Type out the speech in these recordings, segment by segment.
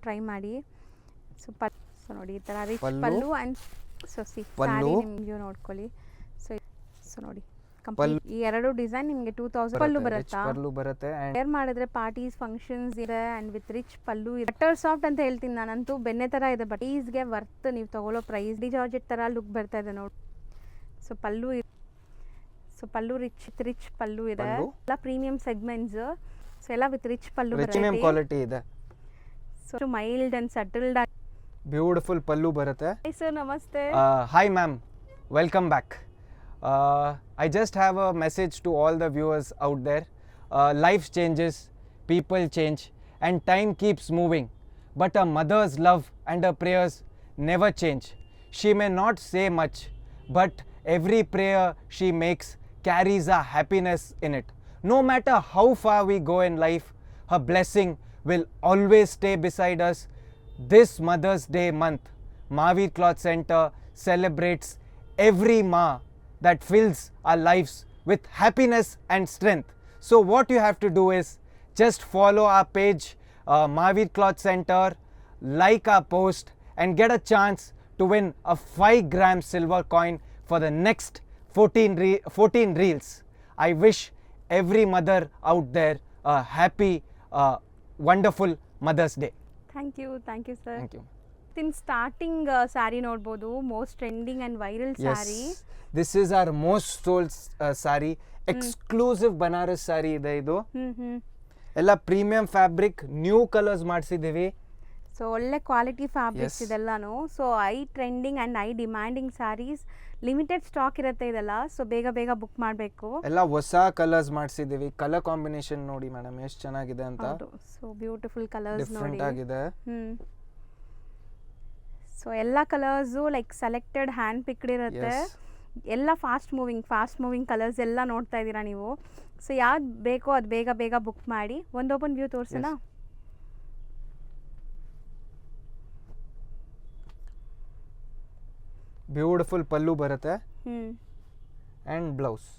Try ಮಾಡಿ. So ನೋಡಿ ಈ ಥರ rich pallu and so sari ನಿಮಗೆ ನೋಡ್ಕೊಳ್ಳಿ. ಸೊ ನೋಡಿ ಈ ಎರಡು ಡಿಸೈನ್ ನಿಮಗೆ 2000 ಪಲ್ಲು ಬರುತ್ತೆ. ವೇರ್ ಮಾಡಿದ್ರೆ ಪಾರ್ಟೀಸ್ ಫಂಕ್ಷನ್ಸ್ ಇದೆ ಆ್ಯಂಡ್ ವಿತ್ ರಿಚ್ ಪಲ್ಲು ಇದೆ. ಬಟರ್ ಸಾಫ್ಟ್ ಅಂತ ಹೇಳ್ತೀನಿ ನಾನಂತೂ, ಬೆಣ್ಣೆ ಥರ ಇದೆ. ಬಟ್ ಈಸ್ಗೆ ವರ್ತ್ ನೀವು ತಗೊಳ್ಳೋ ಪ್ರೈಸ್. ಡಿ ಜಾರ್ಜೆಟ್ ಥರ ಲುಕ್ ಬರ್ತಾ ಇದೆ ನೋಡಿ. ಸೊ ಪಲ್ಲು ರಿಚ್ ಪಲ್ಲು ಇದೆ. ಎಲ್ಲ ಪ್ರೀಮಿಯಂ ಸೆಗ್ಮೆಂಟ್ಸ್. ಸೊ ಎಲ್ಲ with rich pallu premium quality ಇದೆ. So mild and subtle beautiful pallu ಬರುತ್ತೆ. Hi sir, namaste. Hi ma'am, welcome back. I just have a message to all the viewers out there. Life changes, people change, and time keeps moving. But a mother's love and her prayers never change. She may not say much, but every prayer she makes carries a happiness in it. No matter how far we go in life, her blessing will always stay beside us. This Mother's Day month, Mahavir Cloth Center celebrates every Ma that fills our lives with happiness and strength. So what you have to do is just follow our page, Mahavir Cloth Center, like our post and get a chance to win a 5-gram silver coin for the next 14 reels. I wish every mother out there a happy, wonderful Mother's Day. Thank you sir. Thank you. In starting saree ನೋಡಬಹುದು, most trending and viral saree. Yes, this is our most sold saree. Exclusive Banaras saree ಇದೆ ಇದು. ಎಲ್ಲ premium fabric, new colours ಮಾಡಿಸಿದೀವಿ. So ಒಳ್ಳೆ quality fabrics ಇದೆಲ್ಲಾನು. So I trending and I demanding sarees, limited stock ಇರುತ್ತೆ ಇದೆಲ್ಲ. So ಬೇಗ book ಮಾಡಬೇಕು. ಎಲ್ಲ ಹೊಸ ಕಲರ್ಸ್ ಮಾಡಿಸಿದೀವಿ. ಕಲರ್ ಕಾಂಬಿನೇಷನ್ ನೋಡಿ ಮೇಡಮ್ ಎಷ್ಟು ಚೆನ್ನಾಗಿದೆ ಅಂತ. ಸೊ ಬ್ಯೂಟಿಫುಲ್ ಕಲರ್ಸ್ ನೋಡಿ, ಡಿಫರೆಂಟ್ ಆಗಿದೆ. ಸೊ ಎಲ್ಲ colours like selected hand picked ಇರುತ್ತೆ. ಎಲ್ಲ ಫಾಸ್ಟ್ ಮೂವಿಂಗ್ ಕಲರ್ಸ್ ಎಲ್ಲ ನೋಡ್ತಾ ಇದ್ದೀರಾ ನೀವು. ಸೊ ಯಾವ್ದು ಬೇಕೋ ಅದು ಬೇಗ ಬುಕ್ ಮಾಡಿ. ಒಂದು ಓಪನ್ ವ್ಯೂ ತೋರಿಸೋಣ. ಬ್ಯೂಟಿಫುಲ್ ಪಲ್ಲು ಬರುತ್ತೆ ಅಂಡ್ ಬ್ಲೌಸ್.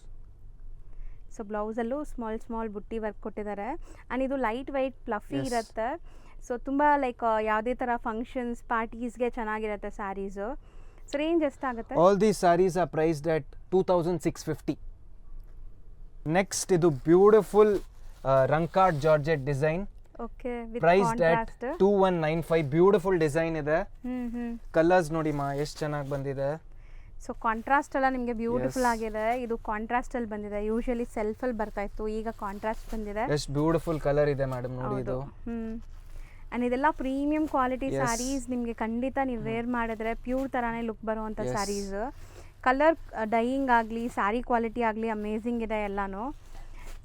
ಸೊ ಬ್ಲೌಸಲ್ಲೂ ಸ್ಮಾಲ್ ಬುಟ್ಟಿ ವರ್ಕ್ ಕೊಟ್ಟಿದ್ದಾರೆ. ಆ್ಯಂಡ್ ಇದು ಲೈಟ್ ವೈಟ್ ಫ್ಲಫಿ ಇರುತ್ತೆ. ಸೊ ತುಂಬ ಲೈಕ್ ಯಾವುದೇ ಥರ ಫಂಕ್ಷನ್ಸ್ ಪಾರ್ಟೀಸ್ಗೆ ಚೆನ್ನಾಗಿರುತ್ತೆ ಸ್ಯಾರೀಸು. ಸೊ ರೇಂಜ್ ಎಷ್ಟಾಗುತ್ತೆ? All these sarees are priced at 2650. Next ಇದು ಬ್ಯೂಟಿಫುಲ್ ರಂಕಾರ್ಡ್ georgette design. Okay, priced at 2195. Beautiful design ಇದೆ. ಕಲರ್ಸ್ ನೋಡಿ ಮಾ ಎಷ್ಟು ಚೆನ್ನಾಗಿ ಬಂದಿದೆ. ಸೊ ಕಾಂಟ್ರಾಸ್ಟ್ ಎಲ್ಲ ನಿಮಗೆ ಬ್ಯೂಟಿಫುಲ್ ಆಗಿದೆ. ಇದು ಕಾಂಟ್ರಾಸ್ಟ್ ಅಲ್ಲಿ ಬಂದಿದೆ. ಯೂಶುವಲಿ ಸೆಲ್ಫ್ ಅಲ್ಲಿ ಬರ್ತಾ ಇತ್ತು, ಈಗ ಕಾಂಟ್ರಾಸ್ಟ್ ಬಂದಿದೆ. ಎಷ್ಟು ಬ್ಯೂಟಿಫುಲ್ ಕಲರ್ ಇದೆ ಮೇಡಮ್ ನೋಡಿ ಇದು. ಅಂಡ್ ಇದೆಲ್ಲ ಪ್ರೀಮಿಯಂ ಕ್ವಾಲಿಟಿ ಸ್ಯಾರೀಸ್. ನಿಮಗೆ ಖಂಡಿತ ನೀವು ವೇರ್ ಮಾಡಿದ್ರೆ ಪ್ಯೂರ್ ಥರಾನೇ ಲುಕ್ ಬರುವಂಥ ಸ್ಯಾರೀಸ್. ಕಲರ್ ಡೈಯಿಂಗ್ ಆಗಲಿ, ಸ್ಯಾರಿ ಕ್ವಾಲಿಟಿ ಆಗಲಿ ಅಮೇಝಿಂಗ್ ಇದೆ ಎಲ್ಲಾನು.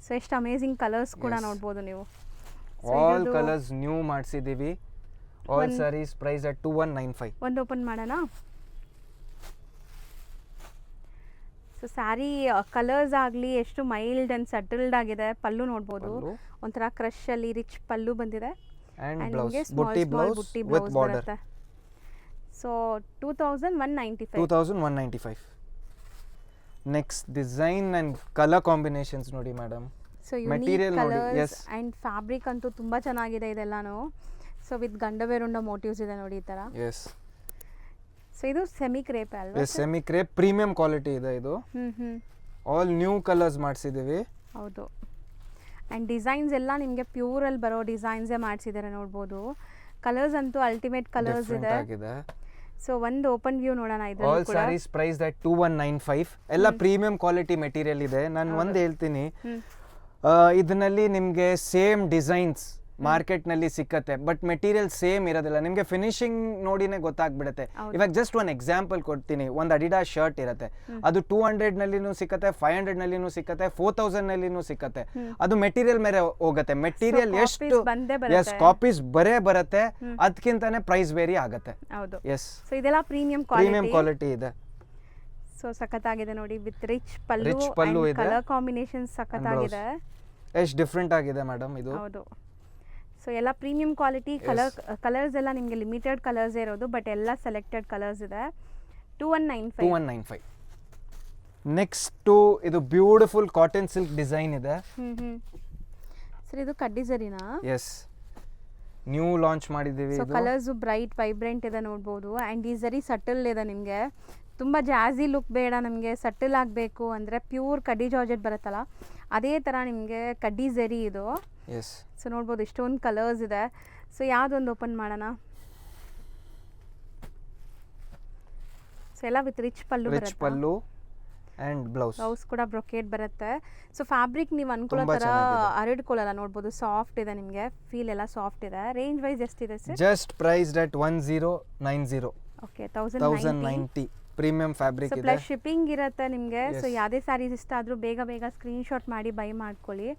ಸೊ ಎಷ್ಟು ಅಮೇಝಿಂಗ್ ಕಲರ್ಸ್ ಕೂಡ ನೋಡ್ಬೋದು ನೀವು. ಆಲ್ ಕಲರ್ಸ್ ನ್ಯೂ ಮಾಡಿಸಿದ್ದೀವಿ. All sarees price at 2195. ಒಂದು ಓಪನ್ ಮಾಡೋಣ. ಸೊ ಸ್ಯಾರಿ ಕಲರ್ಸ್ ಆಗಲಿ ಎಷ್ಟು ಮೈಲ್ಡ್ ಆ್ಯಂಡ್ ಸಟಲ್ಡ್ ಆಗಿದೆ. ಪಲ್ಲು ನೋಡ್ಬೋದು, ಒಂಥರ ಕ್ರಶ್ ಅಲ್ಲಿ ರಿಚ್ ಪಲ್ಲು ಬಂದಿದೆ. And blouse, butty blouse with border. So 2195. 2195. Next design and color combinations ನೋಡಿ madam. So material ನೋಡಿ. Yes. And fabric ಅಂತೂ ತುಂಬಾ ಚೆನ್ನಾಗಿದೆ ಇದೆಲ್ಲಾನು. ಸೊ ವಿತ್ ಗಂಡವೇರುಂಡ ಮೋಟಿವ್ಸ್ ಇದೆ ನೋಡಿ ಈ ತರ. Yes. ಸೊ ಇದು ಸೆಮಿ ಕ್ರೇಪ್ ಅಲ್ವಾ? Yes, semi crepe premium quality ಇದೆ ಇದು. ಆಲ್ ನ್ಯೂ ಕಲರ್ಸ್ ಮಾಡಿಸಿದೀವಿ. ಹೌದು. ಆ್ಯಂಡ್ ಡಿಸೈನ್ಸ್ ಎಲ್ಲ ನಿಮಗೆ ಪ್ಯೂರಲ್ಲಿ ಬರೋ ಡಿಸೈನ್ಸೇ ಮಾಡಿಸಿದ್ದಾರೆ ನೋಡ್ಬೋದು. ಕಲರ್ಸ್ ಅಂತೂ ಅಲ್ಟಿಮೇಟ್ ಕಲರ್ಸ್ ಇದೆ. ಸೊ ಒಂದು ಓಪನ್ ವ್ಯೂ ನೋಡೋಣ. ಇದು ಆಲ್ ಸ್ಯಾರೀಸ್ ಪ್ರೈಸ್ ಅಟ್ 2195. ಎಲ್ಲ ಪ್ರೀಮಿಯಂ ಕ್ವಾಲಿಟಿ ಮೆಟೀರಿಯಲ್ ಇದೆ. ನಾನು ಒಂದು ಹೇಳ್ತೀನಿ, ಇದರಲ್ಲಿ ನಿಮಗೆ ಸೇಮ್ ಡಿಸೈನ್ಸ್ ಮಾರ್ಕೆಟ್ನಲ್ಲಿ ಸಿಕ್ಕತ್ತೆ, ಬಟ್ ಮೆಟೀರಿಯಲ್ ಸೇಮ್ ಇರೋದಿಲ್ಲ. ನಿಮಗೆ ಫಿನಿಶಿಂಗ್ ನೋಡಿನೇ ಗೊತ್ತಾಗ್ಬಿಡುತ್ತೆ. ಇವಾಗ ಜಸ್ಟ್ ಒಂದು ಎಕ್ಸಾಂಪಲ್ ಕೊಡ್ತೀನಿ. ಒಂದು ಅಡಿಡಾಸ್ ಶರ್ಟ್ ಇರುತ್ತೆ, ಅದು 200 ನಲ್ಲಿನೂ ಸಿಕ್ಕತ್ತೆ, 500 ನಲ್ಲಿನೂ ಸಿಕ್ಕತ್ತೆ, 4000 ನಲ್ಲಿನೂ ಸಿಕ್ಕತ್ತೆ. ಅದು ಮೆಟೀರಿಯಲ್ ಮೇಲೆ ಹೋಗುತ್ತೆ. ಮೆಟೀರಿಯಲ್ ಎಷ್ಟು ಕಾಪೀಸ್ ಬರುತ್ತೆ, ಅದಕ್ಕಿಂತಾನೆ ಪ್ರೈಸ್ ವೇರಿ ಆಗುತ್ತೆ. ಎಸ್, ಸೊ ಇದೆಲ್ಲ ಪ್ರೀಮಿಯಂ ಕ್ವಾಲಿಟಿ ಇದೆ. ಸೊ ಸಖತ್ತಾಗಿದೆ ನೋಡಿ, ವಿತ್ ರಿಚ್ ಪಲ್ಲು ಇದೆ. ಕಲರ್ ಕಾಂಬಿನೇಷನ್ ಸಖತ್ತಾಗಿದೆ. ಎಷ್ಟು ಡಿಫರೆಂಟ್ ಆಗಿದೆ ಮೇಡಮ್ ಇದು. ಹೌದು. ಸೊ ಎಲ್ಲ ಪ್ರೀಮಿಯಂ ಕ್ವಾಲಿಟಿ ಕಲರ್ಸ್ ಎಲ್ಲ ನಿಮಗೆ ಲಿಮಿಟೆಡ್ ಕಲರ್ಸ್ ಇರೋದು, ಬಟ್ ಎಲ್ಲ ಸೆಲೆಕ್ಟೆಡ್ ಕಲರ್ಸ್ ಇದೆ. 2195. ನೆಕ್ಸ್ಟ್ ಇದು ಬ್ಯೂಟಿಫುಲ್ ಕಾಟನ್ ಸಿಲ್ಕ್ ಡಿಸೈನ್ ಇದೆ. ಸರ್ ಇದು ಕಡ್ಡಿ ಜರಿನಾ? ಎಸ್, ನ್ಯೂ ಲಾಂಚ್ ಮಾಡಿದ್ದೀವಿ ಸೊ ಇದು. ಕಲರ್ಸು ಬ್ರೈಟ್ ವೈಬ್ರೆಂಟ್ ಇದೆ ನೋಡ್ಬೋದು. ಆ್ಯಂಡ್ ಈ ಸರಿ ಸಟಲ್ ಇದೆ ನಿಮಗೆ, ತುಂಬ ಜಾಝಿ ಲುಕ್ ಬೇಡ ನಮಗೆ, ಸಟಲ್ ಆಗಬೇಕು ಅಂದರೆ ಪ್ಯೂರ್ ಕಡ್ಡಿ ಜಾರ್ಜೆಟ್ ಬರುತ್ತಲ್ಲ ಅದೇ ಥರ ನಿಮಗೆ ಕಡ್ಡಿ ಝರಿ ಇದು. ಎಸ್. ಸೊ ನೋಡ್ಬೋದು ಇಷ್ಟೊಂದು ಕಲರ್ಸ್ ಇದೆ. ಸೊ ಯಾವುದೊಂದು ಓಪನ್ ಮಾಡೋಣ. ಸೊ ಎಲ್ಲ ವಿತ್ ರಿಚ್ ಪಲ್ಲು ರಿಚ್ ಬರುತ್ತೆ. ಪಲ್ಲು ಆ್ಯಂಡ್ ಬ್ಲೌಸ್. ಬ್ಲೌಸ್ ಕೂಡ ಬ್ರೊಕೇಡ್ ಬರುತ್ತೆ. ಸೊ ಫ್ಯಾಬ್ರಿಕ್ ನೀವು ಅನ್ಕೊಳ್ಳೋ ತುಂಬಾ ಥರ ಚೆನ್ನಾಗಿದೆ. ಹರಡ್ಕೊಳ್ಳಲ್ಲ ನೋಡ್ಬೋದು, ಸಾಫ್ಟ್ ಇದೆ ನಿಮಗೆ, ಫೀಲ್ ಎಲ್ಲ ಸಾಫ್ಟ್ ಇದೆ. ರೇಂಜ್ ವೈಸ್ ಎಷ್ಟಿದೆ sir? Just priced at 1090. Okay 1090 premium fabric so ಇದೆ. ಪ್ಲಸ್ ಶಿಪ್ಪಿಂಗ್ ಇರುತ್ತೆ ನಿಮಗೆ. So Yes. ಯಾವುದೇ ಸ್ಯಾರೀಸ್ ಇಷ್ಟ ಆದರೂ ಬೇಗ ಬೇಗ ಸ್ಕ್ರೀನ್ಶಾಟ್ ಮಾಡಿ ಬೈ ಮಾಡ್ಕೊಳ್ಳಿ.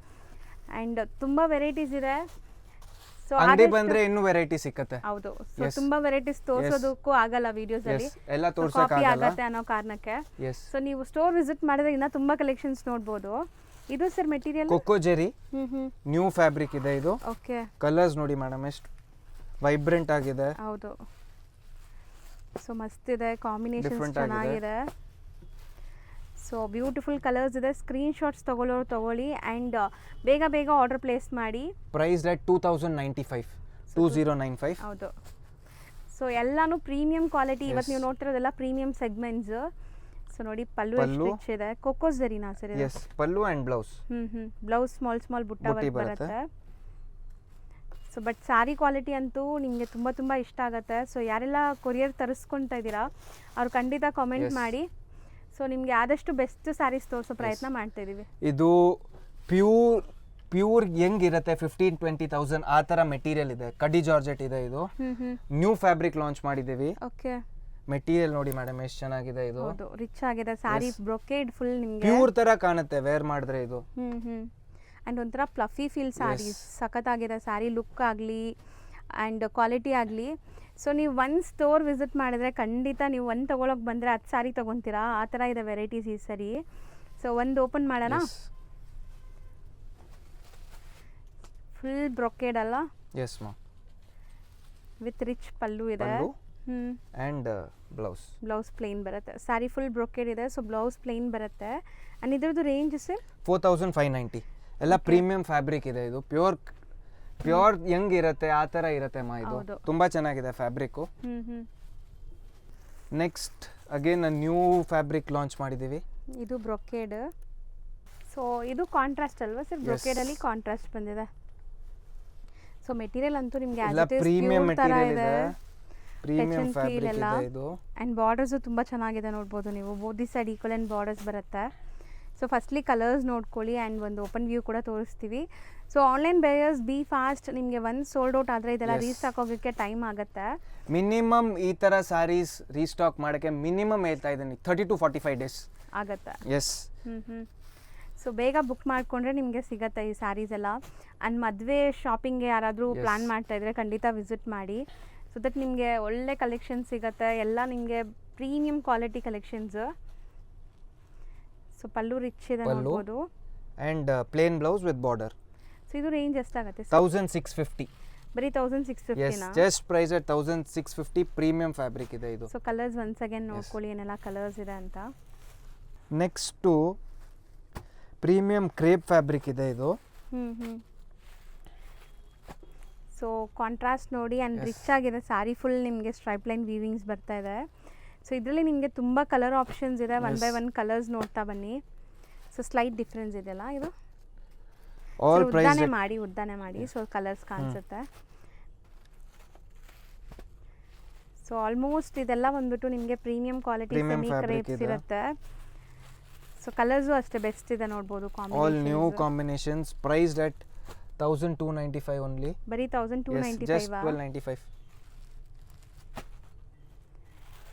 ಆ್ಯಂಡ್ ತುಂಬ ವೆರೈಟೀಸ್ ಇದೆ. ಸೊ ಅಂಗಡಿ ಬಂದ್ರೆ ಇನ್ನೂ ವೆರೈಟಿ ಸಿಕ್ಕತ್ತೆ. ಹೌದು. So Yes. ತುಂಬ ವೆರೈಟೀಸ್ ತೋರಿಸೋದಕ್ಕೂ ಆಗಲ್ಲ ವಿಡಿಯೋಸಲ್ಲಿ, ಎಸ್, ಎಲ್ಲ ಕಾಪಿ ತೋರ್ಸಕ್ಕಾಗಲ್ಲ. ಆಗತ್ತೆ ಅನ್ನೋ ಕಾರಣಕ್ಕೆ. ಎಸ್. ಸೊ ನೀವು ಸ್ಟೋರ್ ವಿಸಿಟ್ ಮಾಡಿದ್ರೆ ಇನ್ನೂ ತುಂಬ ಕಲೆಕ್ಷನ್ಸ್ ನೋಡ್ಬೋದು. ಇದು ಸರ್ ಮೆಟೀರಿಯಲ್ ಕೊಕೋ ಜೆರಿ ಹ್ಞೂ ನ್ಯೂ ಫ್ಯಾಬ್ರಿಕ್ ಇದೆ ಇದು. ಓಕೆ. ಕಲರ್ಸ್ ನೋಡಿ ಮೇಡಮ್ ಎಷ್ಟು ವೈಬ್ರೆಂಟ್ ಆಗಿದೆ. ಹೌದು. ಸೊ ಮಸ್ತ್ ಇದೆ, ಕಾಂಬಿನೇಷನ್ಸ್ Different ಆಗಿದೆ. ಚೆನ್ನಾಗಿದೆ. ಸೊ ಬ್ಯೂಟಿಫುಲ್ ಕಲರ್ಸ್ ಇದೆ. ಸ್ಕ್ರೀನ್ಶಾಟ್ಸ್ ತೊಗೊಳ್ಳೋರು ತೊಗೊಳ್ಳಿ ಆ್ಯಂಡ್ ಬೇಗ ಬೇಗ ಆರ್ಡರ್ ಪ್ಲೇಸ್ ಮಾಡಿ. Price at 2095. 2095. ಹೌದು. ಸೊ ಎಲ್ಲಾನು ಪ್ರೀಮಿಯಂ ಕ್ವಾಲಿಟಿ. ಇವತ್ತು Yes. ನೀವು ನೋಡ್ತಿರೋದೆಲ್ಲ ಪ್ರೀಮಿಯಂ ಸೆಗ್ಮೆಂಟ್ಸ್. ಸೊ ನೋಡಿ ಪಲ್ಲು ಎಷ್ಟು ಪಲ್ಲು. ರಿಚ್ ಇದೆ. ಕೋಕೋಸ್ ಜರಿನಾ ಸರ್ ಇದು? Yes, pallu and blouse. Blouse small ಬುಟ್ಟ ಬುಟ್ಟಿ ವರ್ಕ್ ಬರುತ್ತೆ. ಬರುತ್ತೆ. ಸೊ ಬಟ್ ಸ್ಯಾರಿ ಕ್ವಾಲಿಟಿ ಅಂತೂ ನಿಮಗೆ ತುಂಬ ಇಷ್ಟ ಆಗುತ್ತೆ. ಸೊ ಯಾರೆಲ್ಲ ಕೊರಿಯರ್ ತರಿಸ್ಕೊತಾ ಇದ್ದೀರಾ ಅವ್ರು ಖಂಡಿತ ಕಾಮೆಂಟ್ Yes. ಮಾಡಿ. ಸೊ ನಿಮಗೆ ಆದಷ್ಟು ಬೆಸ್ಟ್ ಸ್ಯಾರೀಸ್ ತೋರಿಸೋ ಪ್ರಯತ್ನ ಮಾಡ್ತಾ ಇದ್ದೀವಿ. ಇದು ಪ್ಯೂರ್ ಹೆಂಗಿರುತ್ತೆ 15-20,000 ಆ ಥರ ಮೆಟೀರಿಯಲ್ ಇದೆ. ಕಡ್ಡಿ ಜಾರ್ಜೆಟ್ ಇದೆ ಇದು. ನ್ಯೂ ಫ್ಯಾಬ್ರಿಕ್ ಲಾಂಚ್ ಮಾಡಿದ್ದೀವಿ. ಓಕೆ. ಮೆಟೀರಿಯಲ್ ನೋಡಿ ಮೇಡಮ್ ಎಷ್ಟು ಚೆನ್ನಾಗಿದೆ ಇದು. ಹೌದು, ರಿಚ್ ಆಗಿದೆ ಸ್ಯಾರಿ. Yes. ಬ್ರೊಕೇಡ್ ಫುಲ್ ನಿಮಗೆ ಪ್ಯೂರ್ ತರ ಕಾಣುತ್ತೆ ವೇರ್ ಮಾಡಿದ್ರೆ ಇದು. ಆ್ಯಂಡ್ ಒಂಥರ ಪ್ಲಫಿ ಫೀಲ್ ಸ್ಯಾರೀಸ್. ಸಖತ್ತಾಗಿದೆ ಸ್ಯಾರಿ ಲುಕ್ ಆಗಲಿ ಆ್ಯಂಡ್ ಕ್ವಾಲಿಟಿ ಆಗಲಿ. ಸೊ ನೀವು ಒಂದು ಸ್ಟೋರ್ ವಿಸಿಟ್ ಮಾಡಿದ್ರೆ ಖಂಡಿತ ನೀವು ಒಂದು ತೊಗೊಳಕ್ಕೆ ಬಂದರೆ 10 ಸ್ಯಾರಿ ತೊಗೊತೀರಾ, ಆ ಥರ ಇದೆ ವೆರೈಟೀಸ್ ಈ ಸರಿ. ಸೊ ಒಂದು ಓಪನ್ ಮಾಡೋಣ. Yes. ಫುಲ್ ಬ್ರೊಕೇಡ್ ಅಲ್ಲ, ಎಸ್ ಮಾ. ವಿತ್ ರಿಚ್ ಪಲ್ಲು ಇದೆ. ಪಲ್ಲು ಆ್ಯಂಡ್ ಬ್ಲೌಸ್. ಬ್ಲೌಸ್ ಪ್ಲೇನ್ ಬರುತ್ತೆ. ಸ್ಯಾರಿ ಫುಲ್ ಬ್ರೊಕೇಡ್ ಇದೆ, ಸೊ ಬ್ಲೌಸ್ ಪ್ಲೇನ್ ಬರುತ್ತೆ. ಆ್ಯಂಡ್ ಇದ್ರದ್ದು ರೇಂಜ್ ಸರ್ 4590. ಎಲ್ಲ ಪ್ರೀಮಿಯಂ ಫ್ಯಾಬ್ರಿಕ್ ಇದೆ ಇದು. ಪ್ಯೂರ್ ಹೆಂಗಿರುತ್ತೆ ಆ ಥರ ಇರುತ್ತೆ ಮಾ ಇದು. ಹೌದು. ತುಂಬಾ ಚೆನ್ನಾಗಿದೆ fabric. Next again new fabric launch ಮಾಡಿದ್ದೀವಿ. ಇದು ಬ್ರೊಕೇಡ್. ಸೊ ಇದು ಕಾಂಟ್ರಾಸ್ಟ್ ಅಲ್ವಾ ಸರ್? ಬ್ರೊಕೇಡಲ್ಲಿ ಕಾಂಟ್ರಾಸ್ಟ್ ಬಂದಿದೆ. ಸೊ ಮೆಟೀರಿಯಲ್ ಅಂತೂ ನಿಮಗೆ ಎಲ್ಲ ಪ್ರೀಮಿಯಂ ಮೆಟೀರಿಯಲ್ ಇದೆ. Touch premium and feel fabric ಎಲ್ಲ. ಇದೆ ಇದು. ಆ್ಯಂಡ್ ಬಾರ್ಡರ್ಸು ತುಂಬ ಚೆನ್ನಾಗಿದೆ ನೋಡ್ಬೋದು ನೀವು. Both the side equal and borders ಬರುತ್ತೆ. ಸೊ ಫಸ್ಟ್ಲಿ ಕಲರ್ಸ್ ನೋಡ್ಕೊಳ್ಳಿ ಆ್ಯಂಡ್ ಒಂದು ಓಪನ್ ವ್ಯೂ ಕೂಡ ತೋರಿಸ್ತೀವಿ. So online buyers be fast. ನಿಮಗೆ ಒಂದು ಸೋಲ್ಡ್ ಔಟ್ ಆದರೆ ಇದೆಲ್ಲ Yes. ರೀಸ್ಟಾಕ್ ಹೋಗೋಕ್ಕೆ ಟೈಮ್ ಆಗುತ್ತೆ. ಮಿನಿಮಮ್ ಈ ಥರ ಸ್ಯಾರೀಸ್ ರೀಸ್ಟಾಕ್ ಮಾಡೋಕ್ಕೆ ಮಿನಿಮಮ್ ಹೇಳ್ತಾ ಇದ್ದೀನಿ 30 to 45 days ಆಗುತ್ತೆ. ಎಸ್. ಸೊ ಬೇಗ ಬುಕ್ ಮಾಡಿಕೊಂಡ್ರೆ ನಿಮಗೆ ಸಿಗುತ್ತೆ ಈ ಸ್ಯಾರೀಸ್ ಎಲ್ಲ. ಆ್ಯಂಡ್ ಮದುವೆ ಶಾಪಿಂಗ್ಗೆ ಯಾರಾದರೂ Yes. ಪ್ಲ್ಯಾನ್ ಮಾಡ್ತಾಯಿದ್ರೆ ಖಂಡಿತ ವಿಸಿಟ್ ಮಾಡಿ. ಸೊ ದಟ್ ನಿಮಗೆ ಒಳ್ಳೆ ಕಲೆಕ್ಷನ್ ಸಿಗುತ್ತೆ. ಎಲ್ಲ ನಿಮಗೆ premium quality collections. So pallu rich ಇದೆ ಪಲ್ಲು. ನೋಡ್ಬೋದು. And plain blouse with border. So ಇದು ರೇಂಜ್ ಎಷ್ಟಾಗುತ್ತೆ? 1650. ಬರೀ ಎಸ್, 1650ನಾ? Just price at 1650. Premium fabric ಇದೆ ಇದು. ಸೊ ಕಲರ್ಸ್ ಒನ್ಸ್ ಅಗೇನ್ ನೋಡ್ಕೊಳ್ಳಿ ಏನೆಲ್ಲ ಕಲರ್ಸ್ ಇದೆ ಅಂತ. ನೆಕ್ಸ್ಟು ಪ್ರೀಮಿಯಂ ಕ್ರೇಪ್ ಫ್ಯಾಬ್ರಿಕ್ ಇದೆ ಇದು. ಸೊ ಕಾಂಟ್ರಾಸ್ಟ್ ನೋಡಿ ಆ್ಯಂಡ್ Yes. ರಿಚ್ ಆಗಿದೆ ಸ್ಯಾರಿ ಫುಲ್. ನಿಮಗೆ ಸ್ಟ್ರೈಪ್ ಲೈನ್ ವೀವಿಂಗ್ಸ್ ಬರ್ತಾ ಇದೆ. ಸೊ ಇದರಲ್ಲಿ ನಿಮಗೆ ತುಂಬ ಕಲರ್ ಆಪ್ಷನ್ಸ್ ಇದೆ. One by Yes. One colours ನೋಡ್ತಾ ಬನ್ನಿ. ಸೊ ಸ್ಲೈಟ್ ಡಿಫ್ರೆನ್ಸ್ ಇದೆಯಲ್ಲ ಇದು. ಆಲ್ So ಪ್ರೈಸ್ ಉದ್ದಾನೆ ಮಾಡಿ ಸೊ ಕಲರ್ಸ್ ಕಾಣಿಸುತ್ತೆ. ಸೊ ಆಲ್ಮೋಸ್ಟ್ ಇದೆಲ್ಲ ಬಂದ್ಬಿಟ್ಟು ನಿಮಗೆ premium quality Premium semi fabric crepes ಇದೆ. ಇರುತ್ತೆ. ಸೊ ಕಲರ್ಸು ಅಷ್ಟೇ ಬೆಸ್ಟ್ ಇದೆ ನೋಡ್ಬೋದು. All new combinations combinations priced at 1295 only. ಬರೀ ಜಸ್ಟ್ 1295. 1295.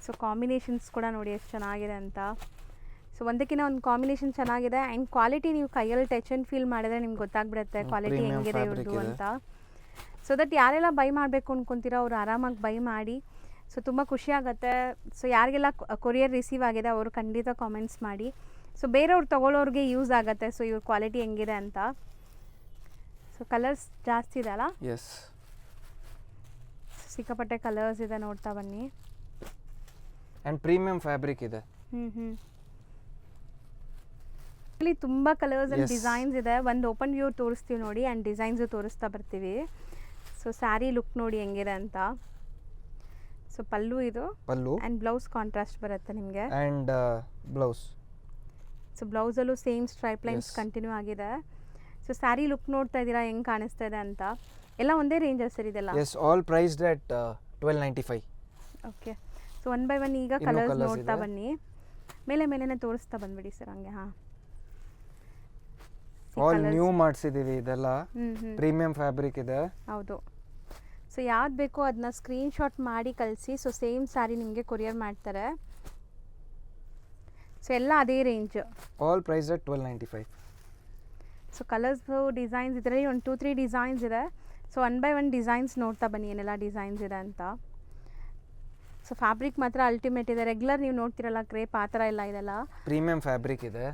ಸೊ ಕಾಂಬಿನೇಷನ್ಸ್ ಕೂಡ ನೋಡಿ ಎಷ್ಟು ಚೆನ್ನಾಗಿದೆ ಅಂತ. ಸೊ ಒಂದಕ್ಕಿಂತ ಒಂದು ಕಾಂಬಿನೇಷನ್ ಚೆನ್ನಾಗಿದೆ ಆ್ಯಂಡ್ ಕ್ವಾಲಿಟಿ ನೀವು ಕೈಯಲ್ಲಿ ಟಚ್ ಆ್ಯಂಡ್ ಫೀಲ್ ಮಾಡಿದ್ರೆ ನಿಮ್ಗೆ ಗೊತ್ತಾಗ್ಬಿಡುತ್ತೆ ಕ್ವಾಲಿಟಿ Premium ಹೆಂಗಿದೆ fabric ಇವ್ರದ್ದು ಇದೆ. ಅಂತ. ಸೊ ದಟ್ ಯಾರೆಲ್ಲ ಬೈ ಮಾಡಬೇಕು ಅಂದ್ಕೊತೀರೋ ಅವ್ರು ಆರಾಮಾಗಿ ಬೈ ಮಾಡಿ. ಸೊ ತುಂಬ ಖುಷಿ ಆಗುತ್ತೆ. ಸೊ ಯಾರಿಗೆಲ್ಲ ಕೊರಿಯರ್ ರಿಸೀವ್ ಆಗಿದೆ ಅವರು ಖಂಡಿತ ಕಾಮೆಂಟ್ಸ್ ಮಾಡಿ. ಸೊ ಬೇರೆಯವ್ರು ತೊಗೊಳ್ಳೋರಿಗೆ ಯೂಸ್ ಆಗುತ್ತೆ ಸೊ ಇವ್ರ ಕ್ವಾಲಿಟಿ ಹೆಂಗಿದೆ ಅಂತ. ಸೊ ಕಲರ್ಸ್ ಜಾಸ್ತಿ ಇದೆ ಅಲ್ಲ? ಎಸ್. ಸಿಕ್ಕಾಪಟ್ಟೆ ಕಲರ್ಸ್ ಇದೆ ನೋಡ್ತಾ ಬನ್ನಿ. ಆ್ಯಂಡ್ ಪ್ರೀಮಿಯಂ ಫ್ಯಾಬ್ರಿಕ್ ಇದೆ. ಇಲ್ಲಿ ತುಂಬ ಕಲರ್ಸ್ ಆ್ಯಂಡ್ Yes. ಡಿಸೈನ್ಸ್ ಇದೆ. ಒಂದು ಓಪನ್ ವ್ಯೂ ತೋರಿಸ್ತೀವಿ ನೋಡಿ ಆ್ಯಂಡ್ ಡಿಸೈನ್ಸು ತೋರಿಸ್ತಾ ಬರ್ತೀವಿ. ಸೊ ಸ್ಯಾರಿ ಲುಕ್ ನೋಡಿ ಹೆಂಗಿದೆ ಅಂತ. ಸೊ ಪಲ್ಲು ಇದು ಪಲ್ಲು ಆ್ಯಂಡ್ ಬ್ಲೌಸ್ ಕಾಂಟ್ರಾಸ್ಟ್ ಬರುತ್ತೆ ನಿಮಗೆ. And blouse. ಸೊ ಬ್ಲೌಸಲ್ಲೂ same stripe lines Yes. Continue ಆಗಿದೆ. ಸೊ ಸ್ಯಾರಿ ಲುಕ್ ನೋಡ್ತಾ ಇದ್ದೀರಾ ಹೆಂಗೆ ಕಾಣಿಸ್ತಾ ಇದೆ ಅಂತ. ಎಲ್ಲ ಒಂದೇ ರೇಂಜಲ್ಲಿ ಸರ್ ಇದೆಲ್ಲ. Yes, all priced at 1295. Okay. So one by one ಈಗ ಇನ್ನೂ ಕಲರ್ಸ್ colours ನೋಡ್ತಾ ಇದೆ. ಬನ್ನಿ. ಮೇಲೆನೇ ತೋರಿಸ್ತಾ ಬಂದ್ಬಿಡಿ ಸರ್ ಹಂಗೆ. ಹಾಂ, ಆಲ್ ನ್ಯೂ ಮಾಡಿಸಿದ್ದೀವಿ ಇದೆಲ್ಲ. ಪ್ರೀಮಿಯಂ ಫ್ಯಾಬ್ರಿಕ್ ಇದೆ. ಹೌದು. ಸೊ ಯಾವ್ದು ಬೇಕೋ ಅದನ್ನ ಸ್ಕ್ರೀನ್ಶಾಟ್ ಮಾಡಿ ಕಳಿಸಿ. ಸೊ ಸೇಮ್ ಸ್ಯಾರಿ ನಿಮಗೆ ಕೊರಿಯರ್ ಮಾಡ್ತಾರೆ. ಸೊ ಎಲ್ಲ ಅದೇ range. All price at 1295. So colours designs ಇದರಲ್ಲಿ ಒಂದು 2-3 ಡಿಸೈನ್ಸ್ ಇದೆ. So one by one designs ನೋಡ್ತಾ ಬನ್ನಿ ಏನೆಲ್ಲ ಡಿಸೈನ್ಸ್ ಇದೆ ಅಂತ. ಸೊ ಫ್ಯಾಬ್ರಿಕ್ ಮಾತ್ರ ಅಲ್ಟಿಮೇಟ್ ಇದೆ. ರೆಗ್ಯುಲರ್ ನೀವು ನೋಡ್ತಿರಲ್ಲ ಕ್ರೇಪ್ ಆ ಥರ ಎಲ್ಲ ಇದೆಲ್ಲ ಪ್ರೀಮಿಯಂ ಫ್ಯಾಬ್ರಿಕ್ ಇದೆ.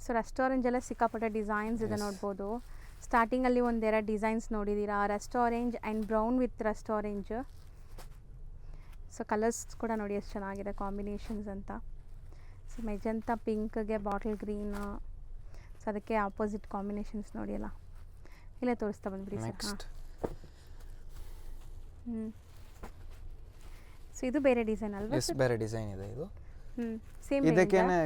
ಸೊ ರಸ್ಟ್ ಆರೆಂಜ್ ಎಲ್ಲ ಸಿಕ್ಕಾಪಟ್ಟೆ ಡಿಸೈನ್ಸ್ ಇದೆ ನೋಡ್ಬೋದು. ಸ್ಟಾರ್ಟಿಂಗಲ್ಲಿ ಒಂದೆರಡು ಡಿಸೈನ್ಸ್ ನೋಡಿದ್ದೀರಾ, rust orange and brown with rust orange. So colours ಕೂಡ ನೋಡಿ ಎಷ್ಟು ಚೆನ್ನಾಗಿದೆ ಕಾಂಬಿನೇಷನ್ಸ್ ಅಂತ. ಸೊ ಮೆಜಂತಾ ಪಿಂಕ್ಗೆ ಬಾಟಲ್ ಗ್ರೀನ್, ಸೊ ಅದಕ್ಕೆ ಆಪೋಸಿಟ್ ಕಾಂಬಿನೇಷನ್ಸ್ ನೋಡಿ ಎಲ್ಲ ಇಲ್ಲೇ ತೋರಿಸ್ತಾ ಬಂದ್ಬಿಡಿ ಸರ್. ಹಾಂ, ಸೊ ಇದು ಬೇರೆ ಡಿಸೈನ್ ಅಲ್ವಾ? ಎಸ್, ಬೇರೆ ಡಿಸೈನ್ ಇದೆ ಇದು. ಸೇಮ್ ಇದಕ್ಕೇನೆ